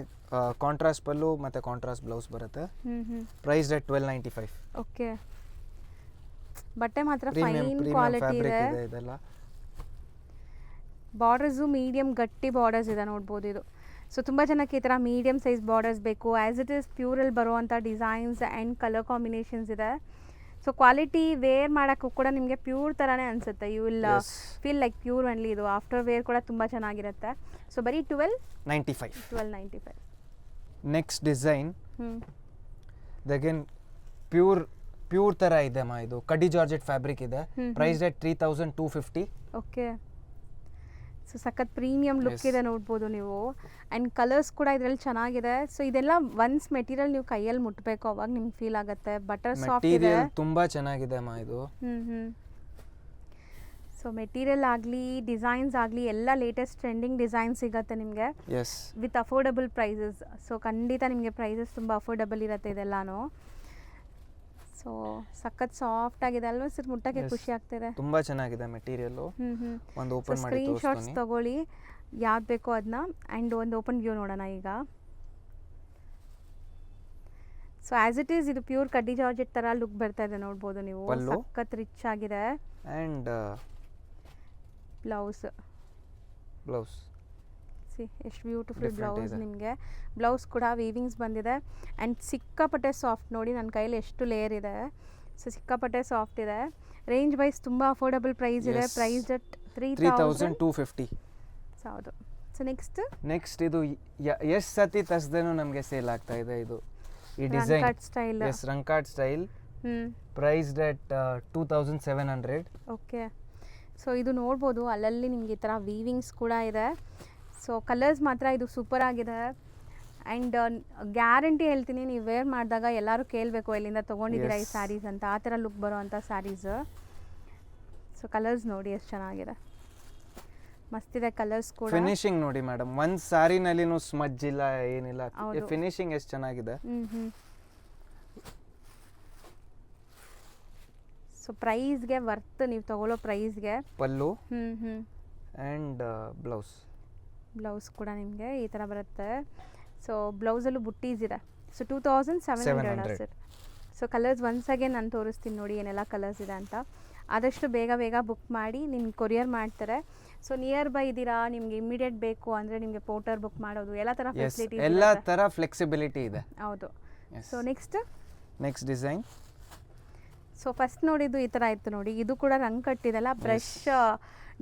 ಕಾಂಟ್ರಾಸ್ಟ್ ಪಲ್ಲು ಮತ್ತು ಕಾಂಟ್ರಾಸ್ಟ್ ಬ್ಲೌಸ್ ಬರುತ್ತೆ. Price at 1295. ಓಕೆ. ಬಟ್ಟೆ ಮಾತ್ರ premium fine premium quality fabric ಇದೆ. ಇದೆ ಇದೆಲ್ಲ. ಬಾರ್ಡರ್ಸು ಮೀಡಿಯಮ್ ಗಟ್ಟಿ ಬಾರ್ಡರ್ಸ್ ಇದೆ ನೋಡ್ಬೋದು ಇದು. ಸೊ ತುಂಬ ಜನಕ್ಕೆ ಈ ಥರ ಮೀಡಿಯಮ್ ಸೈಜ್ ಬಾರ್ಡರ್ಸ್ ಬೇಕು. ಆ್ಯಸ್ ಇಟ್ ಈಸ್ ಪ್ಯೂರಲ್ಲಿ ಬರುವಂಥ ಡಿಸೈನ್ಸ್ ಆ್ಯಂಡ್ ಕಲರ್ ಕಾಂಬಿನೇಷನ್ಸ್ ಇದೆ. ಸೊ ಕ್ವಾಲಿಟಿ ವೇರ್ ಮಾಡೋಕ್ಕೂ ಕೂಡ ನಿಮಗೆ ಪ್ಯೂರ್ ಥರನೇ ಅನಿಸುತ್ತೆ. You will feel like pure only. ಇದು ಆಫ್ಟರ್ ವೇರ್ ಕೂಡ ತುಂಬ ಚೆನ್ನಾಗಿರುತ್ತೆ. ಸೊ ಬರೀ 1295. ನೆಕ್ಸ್ಟ್ ಡಿಸೈನ್ ಹ್ಞೂ ಅಗೇನ್ ಪ್ಯೂರ್ ಥರ ಇದೆ ಮಾ. ಇದು ಕಡ್ಡಿ ಜಾರ್ಜೆಟ್ ಫ್ಯಾಬ್ರಿಕ್ ಇದೆ. Price at 3250. ಓಕೆ. ಸೊ ಸಖತ್ ಪ್ರೀಮಿಯಂ ಲುಕ್ Yes. ಇದೆ ನೋಡ್ಬೋದು ನೀವು. ಆ್ಯಂಡ್ ಕಲರ್ಸ್ ಕೂಡ ಇದರಲ್ಲಿ ಚೆನ್ನಾಗಿದೆ. ಸೊ ಇದೆಲ್ಲ ಒನ್ಸ್ ಮೆಟೀರಿಯಲ್ ನೀವು ಕೈಯಲ್ಲಿ ಮುಟ್ಟಬೇಕು ಅವಾಗ ನಿಮ್ಗೆ ಫೀಲ್ ಆಗುತ್ತೆ. ಬಟರ್ ಸಾಫ್ಟ್ ಇದೆ. ಮೆಟೀರಿಯಲ್ ತುಂಬಾ ಚೆನ್ನಾಗಿದೆ ಮಾ ಇದು. ಸೊ ಮೆಟೀರಿಯಲ್ ಆಗಲಿ ಡಿಸೈನ್ಸ್ ಆಗಲಿ ಎಲ್ಲ ಲೇಟೆಸ್ಟ್ ಟ್ರೆಂಡಿಂಗ್ ಡಿಸೈನ್ ಸಿಗುತ್ತೆ ನಿಮಗೆ yes, with affordable prices. So ಖಂಡಿತ ನಿಮಗೆ ಪ್ರೈಸಸ್ ತುಂಬ ಅಫೋರ್ಡಬಲ್ ಇರುತ್ತೆ ಇದೆಲ್ಲನೂ. ಸೊ ಸಖತ್ ಸಾಫ್ಟ್ ಆಗಿದೆ ಅಲ್ವಾ ಸರ್? ಮುಟ್ಟಕ್ಕೆ Yes. ಖುಷಿ ಆಗ್ತಿದೆ. ತುಂಬಾ ಚೆನ್ನಾಗಿದೆ ಮೆಟೀರಿಯಲ್. ಒಂದು ಸೊ ಓಪನ್ ಮಾಡಿ ಸ್ಕ್ರೀನ್ ಶಾಟ್ಸ್ ತೋರಿಸ್ತೀನಿ. ತಗೊಳ್ಳಿ ಯಾವ್ದು ಬೇಕೋ ಅದನ್ನ. ಆ್ಯಂಡ್ ಒಂದು ಓಪನ್ ವ್ಯೂ ನೋಡೋಣ ಈಗ. ಸೊ ಆ್ಯಸ್ ಇಟ್ ಈಸ್ ಇದು ಪ್ಯೂರ್ ಕಡ್ಡಿ ಜಾರ್ಜೆಟ್ ಥರ ಲುಕ್ ಬರ್ತಾ ಇದೆ ನೋಡ್ಬೋದು ನೀವು. ಪಲ್ಲು. ಸಖತ್ ರಿಚ್ ಆಗಿದೆ. And blouse blouse. ಸಿ ಎಷ್ಟು ಬ್ಯೂಟಿಫುಲ್ Different ಬ್ಲೌಸ್ ಇದೆ. ನಿಮಗೆ. ಬ್ಲೌಸ್ ಕೂಡ ವೀವಿಂಗ್ಸ್ ಬಂದಿದೆ ಆ್ಯಂಡ್ ಸಿಕ್ಕಾಪಟ್ಟೆ ಸಾಫ್ಟ್ ನೋಡಿ ನನ್ನ ಕೈಯಲ್ಲಿ ಎಷ್ಟು ಲೇಯರ್ ಇದೆ. ಸೊ ಸಿಕ್ಕಾಪಟ್ಟೆ ಸಾಫ್ಟ್ ಇದೆ. ರೇಂಜ್ ವೈಸ್ ತುಂಬ ಅಫೋರ್ಡಬಲ್ ಪ್ರೈಸ್ ಇದೆ. Yes. Price at 3250. ಹೌದು. ಸೊ ನೆಕ್ಸ್ಟ್ ಇದು ಎಷ್ಟು ಸತಿ ತಸ್ದೇನು ನಮಗೆ ಸೇಲ್ ಆಗ್ತಾ ಇದೆ ಇದು ಈ ಡಿಸೈನ್. Cut style. ಎಸ್, ರಂಕಾಟ್ style. Priced at 2700. Okay. So ಇದು ನೋಡ್ಬೋದು ಅಲ್ಲಲ್ಲಿ ನಿಮಗೆ ಈ ಥರ ವೀವಿಂಗ್ಸ್ ಕೂಡ ಇದೆ. ಸೊ ಕಲರ್ಸ್ ಮಾತ್ರ ಇದು ಸೂಪರ್ ಆಗಿದೆ. ಆ್ಯಂಡ್ ಗ್ಯಾರಂಟಿ ಹೇಳ್ತೀನಿ, ನೀವು ವೇರ್ ಮಾಡಿದಾಗ ಎಲ್ಲರೂ ಕೇಳಬೇಕು ಎಲ್ಲಿಂದ ತೊಗೊಂಡಿದ್ದೀರಾ ಈ Yes. ಸ್ಯಾರೀಸ್ ಅಂತ. ಆ ಥರ ಲುಕ್ ಬರೋವಂಥ ಸ್ಯಾರೀಸ್. ಸೊ ಕಲರ್ಸ್ ನೋಡಿ ಎಷ್ಟು ಚೆನ್ನಾಗಿದೆ, ಮಸ್ತಿದೆ ಕಲರ್ಸ್ ಕೂಡ. ಫಿನಿಶಿಂಗ್ ನೋಡಿ ಮೇಡಮ್, ಒಂದು ಸ್ಯಾರಿನಲ್ಲಿನೂ ಸ್ಮಜ್ ಇಲ್ಲ ಏನಿಲ್ಲ. ಹೌದು. ಫಿನಿಶಿಂಗ್ ಎಷ್ಟು ಚೆನ್ನಾಗಿದೆ. ಸೊ ಪ್ರೈಸ್ಗೆ ವರ್ತ್, ನೀವು ತಗೊಳ್ಳೋ ಪ್ರೈಸ್ಗೆ. ಪಲ್ಲು ಆ್ಯಂಡ್ ಬ್ಲೌಸ್. ಬ್ಲೌಸ್ ಕೂಡ ನಿಮಗೆ ಈ ಥರ ಬರುತ್ತೆ. ಸೊ ಬ್ಲೌಸಲ್ಲೂ ಬುಟ್ಟೀಸ್ ಇದೆ. So 2700 sir. So colours once again ನಾನು ತೋರಿಸ್ತೀನಿ ನೋಡಿ ಏನೆಲ್ಲ ಕಲರ್ಸ್ ಇದೆ ಅಂತ. ಆದಷ್ಟು ಬೇಗ ಬುಕ್ ಮಾಡಿ ನಿಮ್ಗೆ ಕೊರಿಯರ್ ಮಾಡ್ತಾರೆ. ಸೊ ನಿಯರ್ ಬೈ ಇದ್ದೀರಾ, ನಿಮ್ಗೆ ಇಮಿಡಿಯೇಟ್ ಬೇಕು ಅಂದರೆ ನಿಮಗೆ ಪೋರ್ಟರ್ ಬುಕ್ ಮಾಡೋದು ಎಲ್ಲ ಥರ ಫೆಸಿಲಿಟೀಸ್ ಎಲ್ಲ ಥರ ಫ್ಲೆಕ್ಸಿಬಿಲಿಟಿ ಇದೆ. ಹೌದು. Yes. So next design. So first ನೋಡಿದ್ದು ಈ ಥರ ಇತ್ತು ನೋಡಿ. ಇದು ಕೂಡ ರಂಗ್ ಕಟ್ಟಿದೆಲ್ಲ ಬ್ರಷ್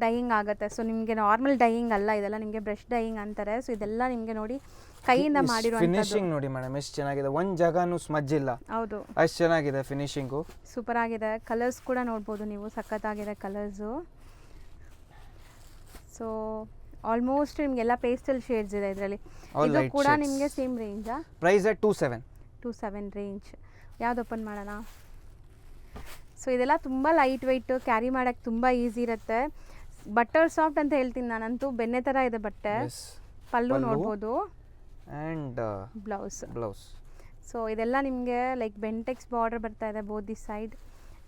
ಡೈಯಿಂಗ್ ಆಗುತ್ತೆ. ಸೊ ನಿಮಗೆ ನಾರ್ಮಲ್ ಡೈಯಿಂಗ್ ಅಲ್ಲ, ಇದೆಲ್ಲ ನಿಮಗೆ ಬ್ರಷ್ ಡೈಯಿಂಗ್ ಅಂತಾರೆ. ಸೊ ಇದೆಲ್ಲ ನಿಮಗೆ ನೋಡಿ ಕೈಯಿಂದ ಮಾಡಿರುವಂಥದ್ದು. ಫಿನಿಶಿಂಗ್ ನೋಡಿ ಮೇಡಮ್ ಎಷ್ಟು ಚೆನ್ನಾಗಿದೆ, ಒಂದು ಜಾಗನೂ ಸ್ಮಜ್ ಇಲ್ಲ. ಹೌದು, ಅಷ್ಟು ಚೆನ್ನಾಗಿದೆ ಫಿನಿಶಿಂಗು. ಸೂಪರ್ ಆಗಿದೆ. ಕಲರ್ಸ್ ಕೂಡ ನೋಡ್ಬೋದು ನೀವು, ಸಖತ್ತಾಗಿದೆ ಕಲರ್ಸು. ಸೊ ಆಲ್ಮೋಸ್ಟ್ ನಿಮಗೆಲ್ಲ ಪೇಸ್ಟಲ್ ಶೇಡ್ಸ್ ಇದೆ ಇದರಲ್ಲಿ. ಇದು ಕೂಡ ನಿಮಗೆ ಸೇಮ್ ರೇಂಜಾ? Price at 27 range. ಯಾವ್ದು ಓಪನ್ ಮಾಡೋಣ? ಸೊ ಇದೆಲ್ಲ ತುಂಬ ಲೈಟ್ ವೆಯ್ಟ್, ಕ್ಯಾರಿ ಮಾಡೋಕ್ಕೆ ತುಂಬ ಈಸಿ ಇರುತ್ತೆ. ಬಟರ್ ಸಾಫ್ಟ್ ಅಂತ ಹೇಳ್ತೀನಿ ನಾನಂತೂ, ಬೆಣ್ಣೆ ಥರ ಇದೆ ಬಟ್ಟೆ. ಪಲ್ಲು ನೋಡ್ಬೋದು ಆ್ಯಂಡ್ ಬ್ಲೌಸ್. ಸೊ ಇದೆಲ್ಲ ನಿಮಗೆ ಲೈಕ್ ಬೆಂಟೆಕ್ಸ್ ಬಾರ್ಡರ್ ಬರ್ತಾ ಇದೆ ಬೋತ್ ದಿ ಸೈಡ್.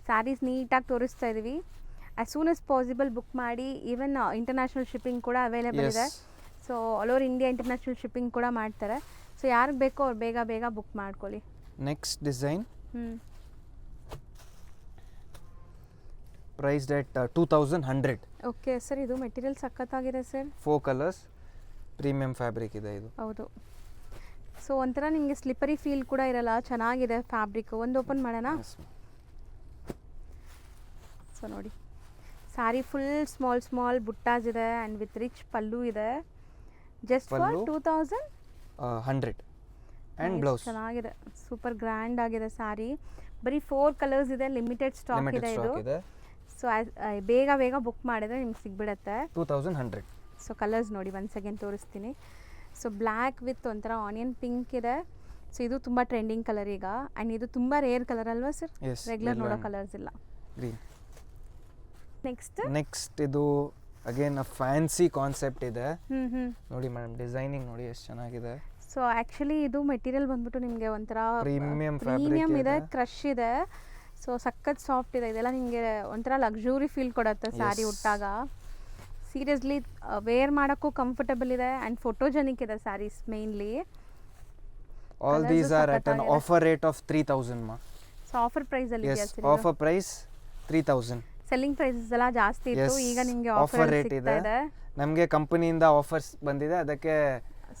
ಸ್ಯಾರೀಸ್ ನೀಟಾಗಿ ತೋರಿಸ್ತಾ ಇದ್ದೀವಿ. As soon as possible book ಮಾಡಿ. ಈವನ್ ಇಂಟರ್ನ್ಯಾಷನಲ್ ಶಿಪ್ಪಿಂಗ್ ಕೂಡ ಅವೈಲೇಬಲ್ ಇದೆ. So all over India international shipping ಕೂಡ ಮಾಡ್ತಾರೆ. ಸೊ ಯಾರಿಗೆ ಬೇಕೋ ಅವ್ರು ಬೇಗ ಬೇಗ ಬುಕ್ ಮಾಡ್ಕೊಳ್ಳಿ. ನೆಕ್ಸ್ಟ್ ಡಿಸೈನ್ ಪ್ರೈಸ್ಡ್ ಎಟ್ 2100. ಓಕೆ ಸರ್, ಇದು ಮೆಟೀರಿಯಲ್ ಸಖತ್ತಾಗಿದೆ ಸರ್. 4 ಕಲರ್ಸ್, ಪ್ರೀಮಿಯಂ ಫ್ಯಾಬ್ರಿಕ್ ಇದೆ ಇದು. ಹೌದು. ಸೊ ಒಂಥರ ನಿಮಗೆ ಸ್ಲಿಪ್ಪರಿ ಫೀಲ್ ಕೂಡ ಇರಲ್ಲ, ಚೆನ್ನಾಗಿದೆ ಫ್ಯಾಬ್ರಿಕ್. ಒಂದು ಓಪನ್ ಮಾಡೋಣ. ಸೊ ನೋಡಿ, ಸ್ಯಾರಿ ಫುಲ್ ಸ್ಮಾಲ್ ಸ್ಮಾಲ್ ಬುಟ್ಟಾಸ್ ಇದೆ ಆ್ಯಂಡ್ ವಿತ್ ರಿಚ್ ಪಲ್ಲು ಇದೆ. Just for 2100 and blouse. ಚೆನ್ನಾಗಿದೆ, ಸೂಪರ್ ಗ್ರ್ಯಾಂಡ್ ಆಗಿದೆ ಸ್ಯಾರಿ. ಬರೀ 4 ಕಲರ್ಸ್ ಇದೆ, ಲಿಮಿಟೆಡ್ ಸ್ಟಾಕ್ ಇದೆ ಇದು. ಸೊ ಬೇಗ ಬೇಗ ಬುಕ್ ಮಾಡಿದ್ರೆ ನಿಮ್ಗೆ ಸಿಗ್ಬಿಡತ್ತೆ. 2100. ಸೊ ಕಲರ್ಸ್ ನೋಡಿ, ಒನ್ಸ್ ಅಗೇನ್ ತೋರಿಸ್ತೀನಿ. ಸೊ ಬ್ಲ್ಯಾಕ್ ವಿತ್ ಒಂಥರ ಆನಿಯನ್ ಪಿಂಕ್ ಇದೆ. ಸೊ ಇದು ತುಂಬ ಟ್ರೆಂಡಿಂಗ್ ಕಲರ್ ಈಗ, ಆ್ಯಂಡ್ ಇದು ತುಂಬ ರೇರ್ ಕಲರ್ ಅಲ್ವಾ ಸರ್? ರೆಗ್ಯುಲರ್ ನೋಡೋ ಕಲರ್ಸ್ ಇಲ್ಲ. ಗ್ರೀನ್. ನೆಕ್ಸ್ಟ್ ಇದು ಅಗೇನ್ ಫ್ಯಾನ್ಸಿ ಕಾನ್ಸೆಪ್ಟ್ ಇದೆ. ನೋಡಿ ಮೇಡಮ್, ಡಿಸೈನಿಂಗ್ ನೋಡಿ ಎಷ್ಟು ಚೆನ್ನಾಗಿದೆ. ಸೊ ಆ್ಯಕ್ಚುಲಿ ಇದು ಮೆಟೀರಿಯಲ್ ಬಂದ್ಬಿಟ್ಟು ನಿಮಗೆ ಒಂಥರ ಪ್ರೀಮಿಯಂ ಇದೆ, ಕ್ರಶ್ ಇದೆ. ಸೊ ಸಖತ್ ಸಾಫ್ಟ್ ಇದೆ. ಇದೆಲ್ಲ ನಿಮಗೆ ಒಂಥರ ಲಕ್ಸುರಿ ಫೀಲ್ ಕೊಡುತ್ತೆ ಸ್ಯಾರಿ ಉಟ್ಟಾಗ. ಸೀರಿಯಸ್ಲಿ ವೇರ್ ಮಾಡೋಕ್ಕೂ ಕಂಫರ್ಟಬಲ್ ಇದೆ ಆ್ಯಂಡ್ ಫೋಟೋಜೆನಿಕ್ ಇದೆ saris mainly. All these are at an offer rate of 3000 ಮಾ. ಸೊ ಆಫರ್ ಪ್ರೈಸಲ್ಲಿ ಇದೆ sir. Offer price 3000. Selling prices ಎಲ್ಲ ಜಾಸ್ತಿ ಇತ್ತು, ಈಗ ನಿಮಗೆ ಆಫರ್ ರೇಟ್ ಇದೆ. ನಮಗೆ ಕಂಪನಿಯಿಂದ ಆಫರ್ಸ್ ಬಂದಿದೆ, ಅದಕ್ಕೆ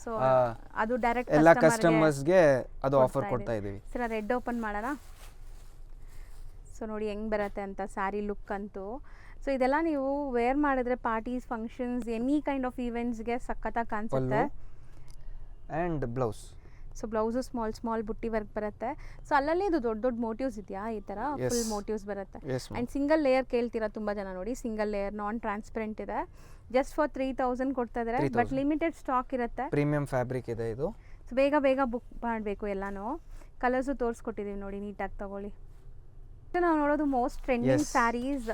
ಸೊ ಅದು ಡೈರೆಕ್ಟ್ ಎಲ್ಲ ಕಸ್ಟಮರ್ಸ್ಗೆ ಅದು ಆಫರ್ ಕೊಡ್ತಾ ಇದೀವಿ. ಸರ್ ರೆಡ್ ಓಪನ್ ಮಾಡೋಣ. ಸೊ ನೋಡಿ ಹೆಂಗೆ ಬರುತ್ತೆ ಅಂತ ಸ್ಯಾರಿ ಲುಕ್ ಅಂತೂ. ಸೊ ಇದೆಲ್ಲ ನೀವು ವೇರ್ ಮಾಡಿದ್ರೆ parties, functions, any kind of ಈವೆಂಟ್ಸ್ಗೆ ಸಖತ್ತಾಗಿ ಕಾಣಿಸುತ್ತೆ. And blouse. So blouse small small butti work ಬರುತ್ತೆ. ಸೊ ಅಲ್ಲಲ್ಲಿ ಇದು ದೊಡ್ಡ ದೊಡ್ಡ ಮೋಟಿವ್ಸ್ ಇದೆಯಾ, ಈ ಥರ ಫುಲ್ ಮೋಟಿವ್ಸ್ ಬರುತ್ತೆ. ಆ್ಯಂಡ್ ಸಿಂಗಲ್ ಲೇಯರ್ ಕೇಳ್ತೀರಾ ತುಂಬ ಜನ, ನೋಡಿ ಸಿಂಗಲ್ ಲೇಯರ್ ನಾನ್ ಟ್ರಾನ್ಸ್ಪರೆಂಟ್ ಇದೆ. ಜಸ್ಟ್ ಫಾರ್ 3000 ಕೊಡ್ತಾ ಇದ್ದಾರೆ, ಬಟ್ ಲಿಮಿಟೆಡ್ ಸ್ಟಾಕ್ ಇರುತ್ತೆ. ಪ್ರೀಮಿಯಂ ಫ್ಯಾಬ್ರಿಕ್ ಇದೆ ಇದು. ಸೊ ಬೇಗ ಬೇಗ ಬುಕ್ ಮಾಡಬೇಕು ಎಲ್ಲನೂ. ಕಲರ್ಸು ತೋರಿಸ್ಕೊಟ್ಟಿದ್ದೀವಿ ನೋಡಿ, ನೀಟಾಗಿ ತಗೊಳ್ಳಿ. ನಾವು ನೋಡೋದು ಮೋಸ್ಟ್ ಟ್ರೆಂಡಿಂಗ್ ಸ್ಯಾರೀಸ್.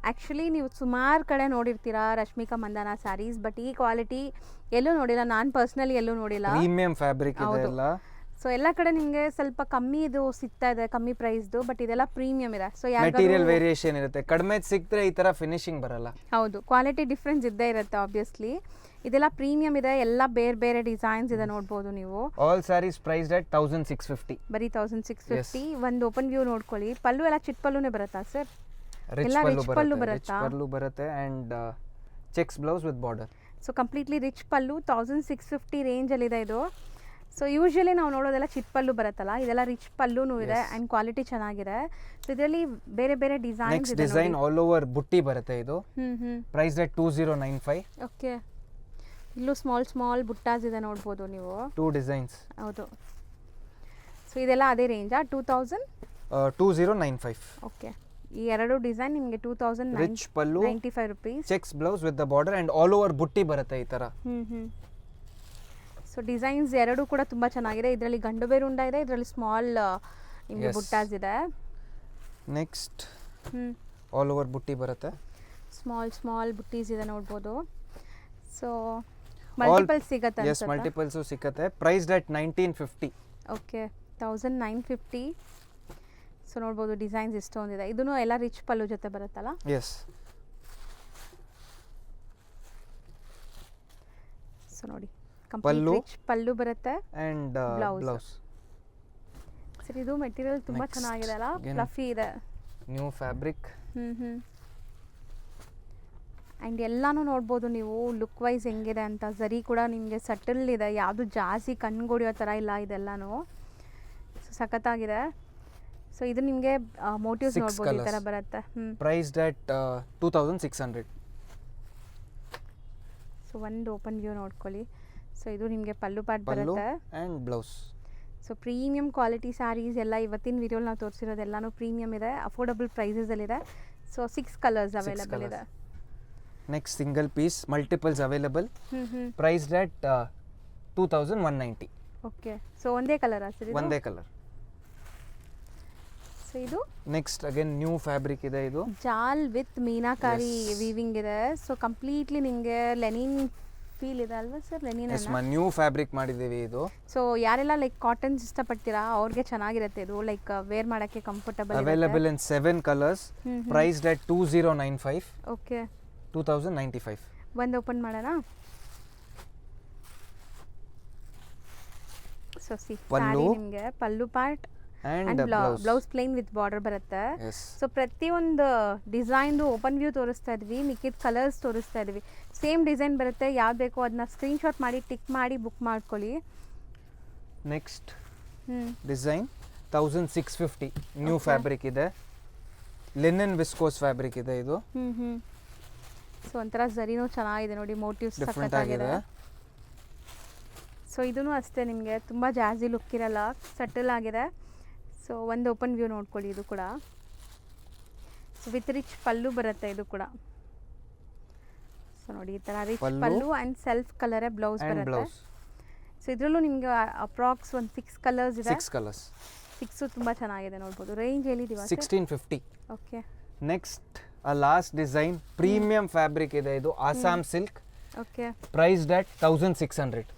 ಆ್ಯಕ್ಚುಲಿ ನೀವು ಸುಮಾರು ಕಡೆ ನೋಡಿರ್ತೀರಾ ರಶ್ಮಿಕಾ ಮಂದಾನ ಸ್ಯಾರೀಸ್, ಬಟ್ ಈ ಕ್ವಾಲಿಟಿ ಎಲ್ಲೂ ನೋಡಿಲ್ಲ. ನಾನು ಪರ್ಸ್ನಲಿ ಎಲ್ಲೂ ನೋಡಿಲ್ಲ. ಪ್ರೀಮಿಯಂ ಫ್ಯಾಬ್ರಿಕ್ ಇದೆ ಎಲ್ಲ. ಸೊ ಎಲ್ಲ ಕಡೆ ನಿಮಗೆ ಸ್ವಲ್ಪ ಕಮ್ಮಿ ಇದು ಸಿಗ್ತಾ ಇದೆ, ಕಮ್ಮಿ ಪ್ರೈಸ್ದು, ಬಟ್ ಇದೆಲ್ಲ ಪ್ರೀಮಿಯಂ ಇದೆ. ಸೊ ಮೆಟೀರಿಯಲ್ ವೇರಿಯೇಷನ್ ಇರುತ್ತೆ, ಕಡಿಮೆ ಸಿಕ್ಕಿದ್ರೆ ಈ ತರ ಫಿನಿಶಿಂಗ್ ಬರಲ್ಲ. ಹೌದು, ಕ್ವಾಲಿಟಿ ಡಿಫ್ರೆನ್ಸ್ ಇದ್ದೇ ಇರುತ್ತೆ ಆಬ್ವಿಯಸ್ಲಿ. ಇದೆಲ್ಲ ಪ್ರೀಮಿಯಂ ಇದೆ, ಎಲ್ಲ ಬೇರೆ ಬೇರೆ ಡಿಸೈನ್ಸ್ ಇದೆ, ನೋಡ್ಬೋದು ನೀವು. All saris priced at 1650. ಬರೀ 1650. ಒಂದು ಓಪನ್ ವ್ಯೂ ನೋಡ್ಕೊಳ್ಳಿ. ಪಲ್ಲು ಎಲ್ಲ ಚಿಟ್ ಪಲ್ಲುನೇ ಬರುತ್ತಾ ಸರ್? ಎಲ್ಲ ರಿಚ್ ಪಲ್ಲು ಬರುತ್ತಾ? ಪಲ್ಲು ಬರುತ್ತೆ and checks blouse with border. So completely rich pallu. 1650 ರೇಂಜಲ್ಲಿ ಇದೆ ಇದು. ಸೊ ಯೂಶಲಿ ನಾವು ನೋಡೋದೆಲ್ಲ ಚಿಟ್ ಪಲ್ಲು ಬರುತ್ತಲ್ಲ, ಇದೆಲ್ಲ ರಿಚ್ ಪಲ್ಲುನೂ ಇದೆ ಆ್ಯಂಡ್ ಕ್ವಾಲಿಟಿ ಚೆನ್ನಾಗಿದೆ. ಸೊ ಇದರಲ್ಲಿ ಬೇರೆ ಬೇರೆ ಡಿಸೈನ್ಸ್ ಇದೆ. ಡಿಸೈನ್ ಆಲ್ ಓವರ್ ಬುಟ್ಟಿ ಬರುತ್ತೆ ಇದು. Price at 2095. ಓಕೆ, ಇಲ್ಲೂ ಸ್ಮಾಲ್ ಸ್ಮಾಲ್ ಬುಟ್ಟಾಸ್ ಇದೆ, ನೋಡ್ಬೋದು ನೀವು. 2 ಡಿಸೈನ್ಸ್. ಹೌದು. ಸೊ ಇದೆಲ್ಲ ಅದೇ ರೇಂಜಾ? 2095. ಓಕೆ, ಈ ಎರಡು ಡಿಸೈನ್ ನಿಮಗೆ 2095 rupees. Cheques blouse with the border and all over ಬುಟ್ಟಿ ಬರುತ್ತೆ ಈ ತರ. ಸೊ ಡಿಸೈನ್ಸ್ ಎರಡು ಕೂಡ ತುಂಬ ಚೆನ್ನಾಗಿದೆ. ಇದರಲ್ಲಿ ಗಂಡು ಬೇರುಂಡ ಇದೆ, ಇದರಲ್ಲಿ ಸ್ಮಾಲ್ ನಿಮಗೆ ಬುಟ್ಟಾಸ್ ಇದೆ. ನೆಕ್ಸ್ಟ್ ಆಲ್ ಓವರ್ ಬುಟ್ಟಿ ಬರುತ್ತೆ, ಸ್ಮಾಲ್ ಸ್ಮಾಲ್ ಬುಟ್ಟೀಸ್ ಇದೆ, ನೋಡ್ಬೋದು. ಸೊ ಮಲ್ಟಿಪಲ್ಸ್ ಸಿಗುತ್ತೆ ಅನ್ಸುತ್ತೆ. ಎಸ್, ಮಲ್ಟಿಪಲ್ಸ್ ಸಿಗುತ್ತೆ. Priced at 1950. ಓಕೆ, 1950. ಸೊ ನೋಡ್ಬೋದು ಡಿಸೈನ್ಸ್ ಇಷ್ಟೊಂದಿದೆ. ಇದನ್ನು ಎಲ್ಲ ರಿಚ್ ಪಲ್ಲು ಜೊತೆ ಬರುತ್ತಲ್ಲ? ಎಸ್. ಸೊ ನೋಡಿ, ಕಂಪ್ಲೀಟ್ ರಿಚ್ ಪಲ್ಲು ಬರುತ್ತೆ ಅಂಡ್ ಬ್ಲೌಸ್. ಸರ್ ಇದು ಮೆಟೀರಿಯಲ್ ತುಂಬಾ ಚೆನ್ನಾಗಿದೆ ಅಲ್ಲ, ಫ್ಲಫಿ ಇದೆ. New fabric. ಆ್ಯಂಡ್ ಎಲ್ಲಾನು ನೋಡ್ಬೋದು ನೀವು ಲುಕ್ ವೈಸ್ ಹೆಂಗಿದೆ ಅಂತ. ಝರಿ ಕೂಡ ನಿಮಗೆ ಸಟಲ್ ಇದೆ, ಯಾವುದು ಜಾಸ್ತಿ ಕಣ್ಗೊಡಿಯೋ ಥರ ಇಲ್ಲ ಇದೆಲ್ಲಾನು. ಸೊ ಸಖತ್ತಾಗಿದೆ. ಸೊ ಇದು ನಿಮಗೆ ಮೋಟಿವ್ಸ್ ನೋಡ್ಬೋದು, ಈ ಥರ ಬರುತ್ತೆ. Priced at 2600. ಸೊ ಒಂದು ಓಪನ್ ವ್ಯೂ ನೋಡ್ಕೊಳ್ಳಿ. ಸೊ ಇದು ನಿಮಗೆ ಪಲ್ಲು ಪಾರ್ಟ್ ಬರುತ್ತೆ and blouse. So premium quality saris ಎಲ್ಲ ಇವತ್ತಿನ ವಿಡಿಯೋಲಿ ನಾವು ತೋರಿಸಿರೋದೆಲ್ಲನೂ ಪ್ರೀಮಿಯಂ ಇದೆ, ಅಫೋರ್ಡಬಲ್ ಪ್ರೈಸಸಲ್ಲಿದೆ. ಸೊ 6 ಕಲರ್ಸ್ ಅವೈಲೇಬಲ್ ಇದೆ. Next single piece, multiples available. Priced at 2190. Okay, so ಒಂದೇ ಕಲರ್ ಸರ್? ಒಂದೇ ಕಲರ್. ಸೊ ಇದು ನೆಕ್ಸ್ಟ್ ಅಗೇನ್ ನ್ಯೂ ಫ್ಯಾಬ್ರಿಕ್ ಇದೆ. ಇದು ಜಾಲ್ ವಿತ್ ಮೀನಾಕಾರಿ ವೀವಿಂಗ್ ಇದೆ. ಸೊ ಕಂಪ್ಲೀಟ್ಲಿ ನಿಮಗೆ ಲೆನಿನ್ ಫೀಲ್ ಇದೆ ಅಲ್ವಾ ಸರ್ ಲೆನಿನ್ ಎಸ್ ಮಾ ನ್ಯೂ ಫ್ಯಾಬ್ರಿಕ್ ಮಾಡಿದ್ದೀವಿ ಇದು. ಸೊ ಯಾರೆಲ್ಲ ಲೈಕ್ ಕಾಟನ್ಸ್ ಇಷ್ಟಪಡ್ತೀರಾ ಅವ್ರಿಗೆ ಚೆನ್ನಾಗಿರುತ್ತೆ ಇದು, ಲೈಕ್ ವೇರ್ ಮಾಡೋಕ್ಕೆ comfortable. Available in 7 colours, priced at 2095. Okay 2095. ಒಂದು ಓಪನ್ ಮಾಡೋಣ. ಸೊ ಸಿ ಪಲ್ಲು ನಿಮಗೆ pallu part and blouse plain with border ಬರುತ್ತೆ. Yes. ಸೊ ಪ್ರತಿಯೊಂದು ಡಿಸೈನ್ದು ಓಪನ್ ವ್ಯೂ ತೋರಿಸ್ತಾ ಇದ್ವಿ, ಮಿಕ್ಕಿದ ಕಲರ್ಸ್ ತೋರಿಸ್ತಾ ಇದ್ವಿ. ಸೇಮ್ ಡಿಸೈನ್ ಬರುತ್ತೆ, ಯಾವ್ದು ಬೇಕೋ ಅದನ್ನ ಸ್ಕ್ರೀನ್ಶಾಟ್ ಮಾಡಿ ಟಿಕ್ ಮಾಡಿ ಬುಕ್ ಮಾಡ್ಕೊಳ್ಳಿ. ನೆಕ್ಸ್ಟ್ ಡಿಸೈನ್ 1650 ನ್ಯೂ ಫ್ಯಾಬ್ರಿಕ್ ಇದೆ, ಲಿನನ್ ವಿಸ್ಕೋಸ್ ಫ್ಯಾಬ್ರಿಕ್ ಇದೆ ಇದು. ಸೊ ಒಂಥರ ಝರಿನೂ ಚೆನ್ನಾಗಿದೆ ನೋಡಿ, ಮೋಟಿವ್ಸ್ ಡಿಫ್ರೆಂಟ್ ಆಗಿದೆ. ಸೊ ಇದೂ ಅಷ್ಟೇ ನಿಮಗೆ ತುಂಬ ಜಾಸ್ತಿ ಲುಕ್ ಇರಲ್ಲ, ಸಟಲ್ ಆಗಿದೆ. ಸೊ ಒಂದು ಓಪನ್ ವ್ಯೂ ನೋಡ್ಕೊಳ್ಳಿ. ಇದು ಕೂಡ ಸೊ ವಿತ್ ರಿಚ್ ಪಲ್ಲು ಬರುತ್ತೆ ಇದು ಕೂಡ. ಸೊ ನೋಡಿ ಈ ಥರ ರಿಚ್ ಪಲ್ಲು ಆ್ಯಂಡ್ ಸೆಲ್ಫ್ ಕಲರೇ ಬ್ಲೌಸ್ ಬರುತ್ತೆ. ಸೊ ಇದರಲ್ಲೂ ನಿಮಗೆ ಅಪ್ರಾಕ್ಸ್ ಒಂದು 6 ಕಲರ್ಸ್ ಇದೆ. 6 ಕಲರ್ಸ್, 6 ತುಂಬ ಚೆನ್ನಾಗಿದೆ ನೋಡ್ಬೋದು. ರೇಂಜ್ ಹೇಳಿದೀವ 1650. Okay next last design premium fabric ಇದೆ ಇದು, Assam silk. Okay priced at 1600.